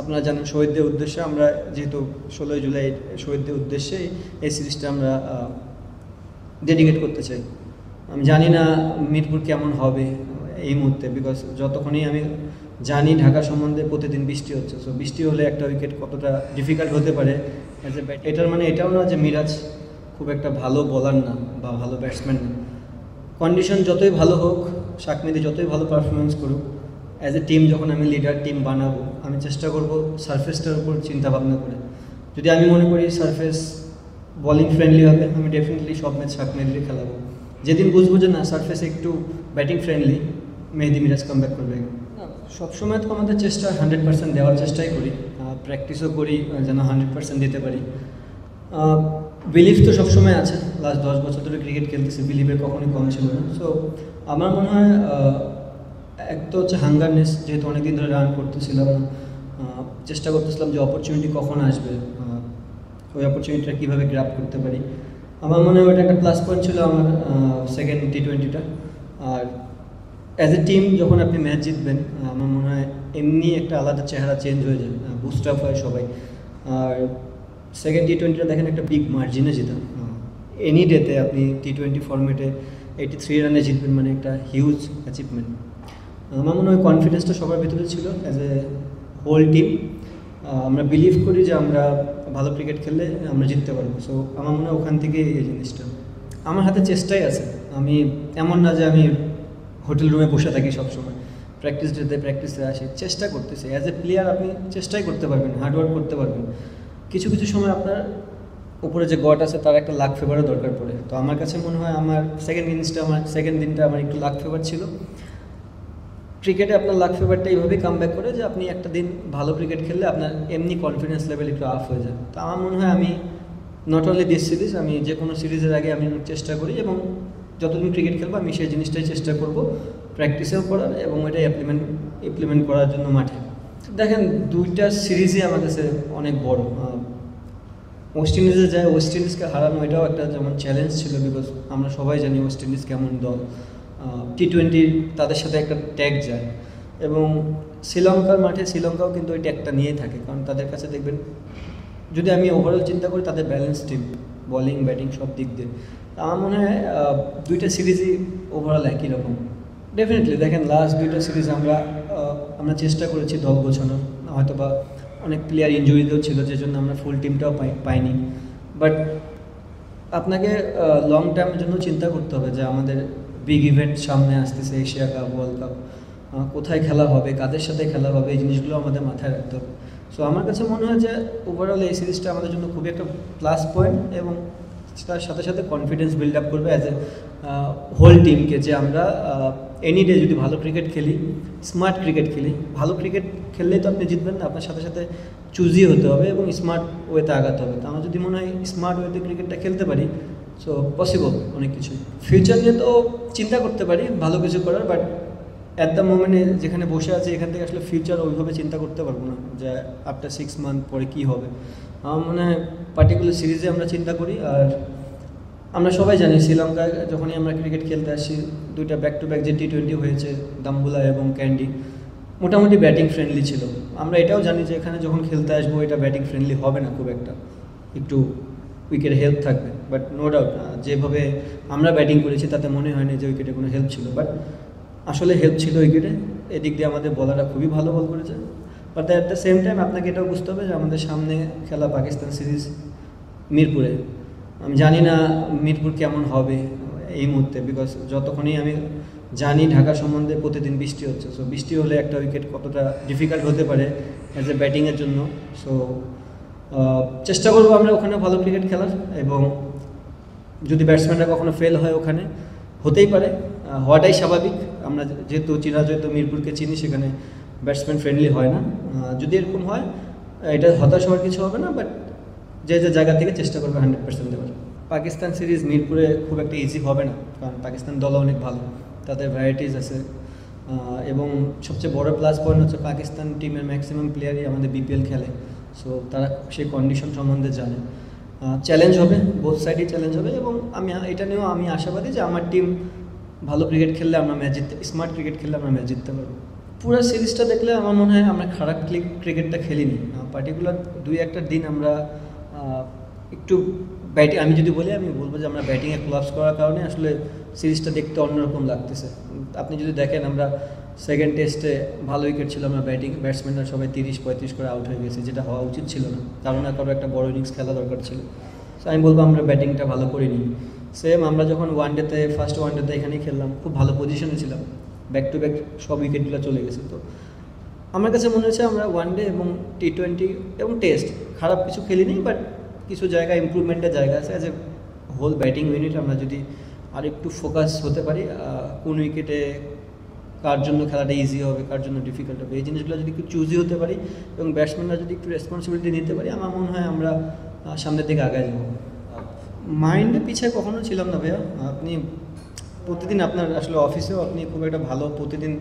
আপনারা জানেন শহীদদের উদ্দেশ্যে আমরা যেহেতু 16 জুলাই শহীদদের উদ্দেশ্যে এই সিরিজটা আমরা ডেডিকেট করতে চাই। আমি জানি না মিরপুর কেমন হবে এই মুহূর্তে, বিকজ যতক্ষণই আমি জানি ঢাকা সম্বন্ধে প্রতিদিন বৃষ্টি হচ্ছে। সো বৃষ্টি হলে একটা উইকেট কতটা ডিফিকাল্ট হতে পারে অ্যাজ এ ব্যাট, এটার মানে এটাও না যে মিরাজ খুব একটা ভালো বোলার না বা ভালো ব্যাটসম্যান না। কন্ডিশন যতই ভালো হোক, শাক মেহেদী যতই ভালো পারফরমেন্স করুক, অ্যাজ এ টিম যখন আমি লিডার টিম বানাবো, আমি চেষ্টা করব সারফেসটার উপর চিন্তা ভাবনা করে। যদি আমি মনে করি সারফেস বলিং ফ্রেন্ডলি হবে, আমি ডেফিনেটলি সব ম্যাচ শাক মেহেদী খেলাবো। যেদিন বুঝবো যে না সারফেস একটু ব্যাটিং ফ্রেন্ডলি, মেহেদী মিরাজ কামব্যাক করবে। সবসময় তো আমাদের চেষ্টা 100% দেওয়ার চেষ্টাই করি, প্র্যাকটিসও করি যেন 100% দিতে পারি। বিলিভ তো সবসময় আছে, লাস্ট 10 বছর ধরে ক্রিকেট খেলতেছি, বিলিভের কখনোই কম ছিল না। সো আমার মনে হয় এক তো হচ্ছে হাঙ্গারনেস, যেহেতু অনেকদিন ধরে রান করতেছিলাম না, চেষ্টা করতেছিলাম যে অপরচুনিটি কখন আসবে, ওই অপরচুনিটিটা কীভাবে গ্র্যাব করতে পারি। আমার মনে হয় ওটা একটা প্লাস পয়েন্ট ছিল আমার সেকেন্ড টি20টা। আর অ্যাজ এ টিম যখন আপনি ম্যাচ জিতবেন, আমার মনে হয় এমনি একটা আলাদা চেহারা চেঞ্জ হয়ে যায়, বুস্ট আপ হয় সবাই। আর সেকেন্ড টি20টা দেখেন একটা বিগ মার্জিনে জিতা, এনি ডেতে আপনি টি20 ফর্মেটে 83 রানে জিতবেন, মানে একটা হিউজ অ্যাচিভমেন্ট। আমার মনে হয় কনফিডেন্সটা সবার ভিতরে ছিল অ্যাজ এ হোল টিম। আমরা বিলিভ করি যে আমরা ভালো ক্রিকেট খেললে আমরা জিততে পারবো। সো আমার মনে হয় ওখান থেকে এই জিনিসটা আমার হাতে চেষ্টাই আছে। আমি এমন না যে আমি হোটেল রুমে বসে থাকি সবসময়, প্র্যাকটিস ডেতে প্র্যাকটিসে আসি, চেষ্টা করতেছি। অ্যাজ এ প্লেয়ার আপনি চেষ্টাই করতে পারবেন, হার্ডওয়ার্ক করতে পারবেন। কিছু কিছু সময় আপনার উপরে যে গড আছে তার একটা লাক ফেভারও দরকার পড়ে। তো আমার কাছে মনে হয় আমার সেকেন্ড দিনটা আমার একটু লাক ফেভার ছিল। ক্রিকেটে আপনার লাক ফেভারটা এইভাবেই কামব্যাক করে যে আপনি একটা দিন ভালো ক্রিকেট খেললে আপনার এমনি কনফিডেন্স লেভেল একটু আপ হয়ে যায়। তো আমার মনে হয় আমি নট অনলি দিস সিরিজ, আমি যে কোনো সিরিজের আগে আমি চেষ্টা করি এবং যতদিন ক্রিকেট খেলবো আমি সেই জিনিসটাই চেষ্টা করব প্র্যাকটিসেও করার এবং এটাই ইমপ্লিমেন্ট করার জন্য মাঠে। দেখেন দুইটা সিরিজই আমার কাছে অনেক বড়। ওয়েস্ট ইন্ডিজে যায়, ওয়েস্ট ইন্ডিজকে হারানো এটাও একটা যেমন চ্যালেঞ্জ ছিল, বিকজ আমরা সবাই জানি ওয়েস্ট ইন্ডিজ কেমন দল। টি20 তাদের সাথে একটা ট্যাগ যায় এবং শ্রীলঙ্কার মাঠে শ্রীলঙ্কাও কিন্তু ওই ট্যাগটা নিয়েই থাকে, কারণ তাদের কাছে দেখবেন যদি আমি ওভারঅল চিন্তা করি তাদের ব্যালেন্স টিম, বলিং ব্যাটিং সব দিক দিয়ে। আমার মনে হয় দুইটা সিরিজই ওভারঅল একই রকম। ডেফিনেটলি দেখেন লাস্ট দুইটা সিরিজ আমরা চেষ্টা করেছি দল গোছানোর, হয়তো বা অনেক প্লেয়ার ইনজুরিতেও ছিল যে জন্য আমরা ফুল টিমটাও পাইনি। বাট আপনাকে লং টার্মের জন্য চিন্তা করতে হবে যে আমাদের বিগ ইভেন্ট সামনে আসতেছে, এশিয়া কাপ, ওয়ার্ল্ড কাপ, কোথায় খেলা হবে, কাদের সাথে খেলা হবে, এই জিনিসগুলো আমাদের মাথায় রাখতে হবে। সো আমার কাছে মনে হয় যে ওভারঅল এই সিরিজটা আমাদের জন্য খুবই একটা প্লাস পয়েন্ট এবং তার সাথে সাথে কনফিডেন্স বিল্ড আপ করবে অ্যাজ এ হোল টিমকে, যে আমরা এনি ডে যদি ভালো ক্রিকেট খেলি, স্মার্ট ক্রিকেট খেলি। ভালো ক্রিকেট খেললেই তো আপনি জিতবেন না, আপনার সাথে সাথে চুজি হতে হবে এবং স্মার্ট ওয়েতে আগাতে হবে। তো আমার যদি মনে হয় স্মার্ট ওয়েতে ক্রিকেটটা খেলতে পারি, সো পসিবল অনেক কিছু। ফিউচার নিয়ে তো চিন্তা করতে পারি ভালো কিছু করার, বাট অ্যাট দ্য মোমেন্টে যেখানে বসে আছে এখান থেকে আসলে ফিউচার ওইভাবে চিন্তা করতে পারবো না যে আফটার 6 মান্থ পরে কী হবে। আমার মনে হয় পার্টিকুলার সিরিজে আমরা চিন্তা করি। আর আমরা সবাই জানি শ্রীলঙ্কায় যখনই আমরা ক্রিকেট খেলতে আসি, দুইটা ব্যাক টু ব্যাক যে টি20 হয়েছে, দাম্বুলা এবং ক্যান্ডি, মোটামুটি ব্যাটিং ফ্রেন্ডলি ছিল। আমরা এটাও জানি যে এখানে যখন খেলতে আসবো এটা ব্যাটিং ফ্রেন্ডলি হবে না খুব একটা, একটু উইকেটে হেল্প থাকবে। বাট নো ডাউট যেভাবে আমরা ব্যাটিং করেছি তাতে মনে হয়নি যে উইকেটে কোনো হেল্প ছিল, বাট আসলে হেল্প ছিল উইকেটে। এদিক দিয়ে আমাদের বলাররা খুবই ভালো বল করেছে। But at the same time আপনাকে এটাও বুঝতে হবে যে আমাদের সামনে খেলা পাকিস্তান সিরিজ মিরপুরে। আমি জানি না মিরপুর কেমন হবে এই মুহূর্তে, বিকজ যতক্ষণই আমি জানি ঢাকা সম্বন্ধে প্রতিদিন বৃষ্টি হচ্ছে। সো বৃষ্টি হলে একটা উইকেট কতটা ডিফিকাল্ট হতে পারে অ্যাজ এ ব্যাটিংয়ের জন্য। সো চেষ্টা করবো আমরা ওখানে ভালো ক্রিকেট খেলার, এবং যদি ব্যাটসম্যানরা কখনো ফেল হয় ওখানে, হতেই পারে, হওয়াটাই স্বাভাবিক। আমরা যেহেতু চিরাচরিত মিরপুরকে চিনি, সেখানে ব্যাটসম্যান ফ্রেন্ডলি হয় না। যদি এরকম হয় এটা হতাশ হওয়ার কিছু হবে না, বাট যে জায়গা থেকে চেষ্টা করবে 100% দেওয়ার। পাকিস্তান সিরিজ মিরপুরে খুব একটা ইজি হবে না, কারণ পাকিস্তান দল অনেক ভালো, তাদের ভ্যারাইটিস আছে। এবং সবচেয়ে বড় প্লাস পয়েন্ট হচ্ছে পাকিস্তান টিমের ম্যাক্সিমাম প্লেয়ারই আমাদের বিপিএল খেলে। সো তারা সেই কন্ডিশন সম্বন্ধে জানে। চ্যালেঞ্জ হবে, বোথ সাইডই চ্যালেঞ্জ হবে, এবং এটা নিয়েও আমি আশাবাদী যে আমার টিম ভালো ক্রিকেট খেললে আমরা ম্যাচ জিততে, স্মার্ট ক্রিকেট খেললে আমরা ম্যাচ জিততে পারবো। পুরো সিরিজটা দেখলে আমার মনে হয় আমরা খারাপ ক্রিকেটটা খেলিনি। পার্টিকুলার 2-1টা দিন আমরা একটু আমি যদি বলি আমি বলবো যে আমরা ব্যাটিংয়ে ক্লাবস করার কারণে আসলে সিরিজটা দেখতে অন্যরকম লাগতেছে। আপনি যদি দেখেন আমরা সেকেন্ড টেস্টে ভালো উইকেট ছিল, আমরা ব্যাটসম্যানরা সবাই 30-35 করে আউট হয়ে গেছে, যেটা হওয়া উচিত ছিল না, কারো না কারো একটা বড় ইনিংস খেলা দরকার ছিল। সো আমি বলবো আমরা ব্যাটিংটা ভালো করিনি। সেম আমরা যখন ফার্স্ট ওয়ানডেতে এখানেই খেললাম, খুব ভালো পজিশনে ছিলাম, ব্যাক টু ব্যাক সব উইকেটগুলো চলে গেছে। তো আমার কাছে মনে হচ্ছে আমরা ওয়ানডে এবং T20 এবং টেস্ট খারাপ কিছু খেলিনি, বাট কিছু জায়গায় ইমপ্রুভমেন্টের জায়গা আছে। As a whole batting unit আমরা যদি আর একটু ফোকাস হতে পারি, কোন উইকেটে কার জন্য খেলাটা ইজি হবে, কার জন্য ডিফিকাল্ট হবে, এই জিনিসগুলো যদি একটু চুজি হতে পারি এবং ব্যাটসম্যানরা যদি একটু রেসপন্সিবিলিটি নিতে পারি, আমার মনে হয় আমরা সামনের দিকে আগায় যাবো। মাইন্ডে পিছিয়ে কখনো ছিলাম না ভাইয়া। আপনি প্রতিদিন আপনার আসলে অফিসেও আপনি খুব একটা ভালো প্রতিদিন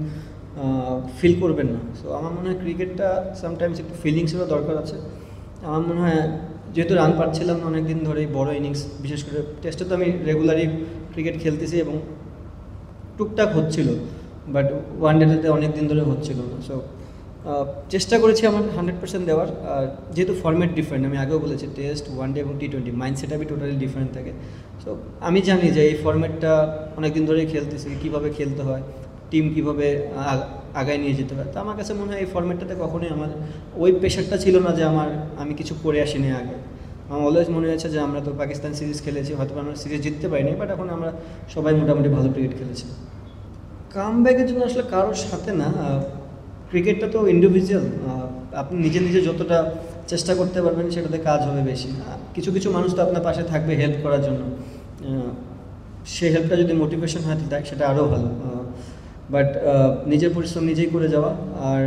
ফিল করবেন না। সো আমার মনে হয় ক্রিকেটটা সামটাইমস একটু ফিলিংসেরও দরকার আছে। আমার মনে হয় যেহেতু রান পাচ্ছিলাম না অনেক দিন ধরেই, বড় ইনিংস বিশেষ করে টেস্টে তো আমি রেগুলারই ক্রিকেট খেলতেছি এবং টুকটাক হচ্ছিল, বাট ওয়ানডেতে অনেক দিন ধরে হচ্ছিল না। সো চেষ্টা করেছি আমার 100% দেওয়ার। আর যেহেতু ফর্ম্যাট ডিফারেন্ট, আমি আগেও বলেছি টেস্ট, ওয়ানডে এবং T20 মাইন্ডসেট আমি টোটালি ডিফারেন্ট থাকে। সো আমি জানি যে এই ফর্ম্যাটটা অনেক দিন ধরেই খেলতেছি, কীভাবে খেলতে হয়, টিম কীভাবে আগায় নিয়ে যেতে হয়। তো আমার কাছে মনে হয় এই ফর্ম্যাটটাতে কখনোই আমার ওই প্রেশারটা ছিল না যে আমি কিছু করে আসিনি আগে। আমার অলওয়েজ মনে হয়েছে যে আমরা তো পাকিস্তান সিরিজ খেলেছি, হয়তো আমরা সিরিজ জিততে পারিনি, বাট এখন আমরা সবাই মোটামুটি ভালো ক্রিকেট খেলেছি। কামব্যাকের জন্য আসলে কারোর সাথে না, ক্রিকেটটা তো ইন্ডিভিজুয়াল। আপনি নিজে নিজে যতটা চেষ্টা করতে পারবেন সেটাতে কাজ হবে বেশি। কিছু কিছু মানুষ তো আপনার পাশে থাকবে হেল্প করার জন্য, সে হেল্পটা যদি মোটিভেশন হয় দেখ সেটা আরও ভালো। বাট নিজের পরিশ্রম নিজেই করে যাওয়া। আর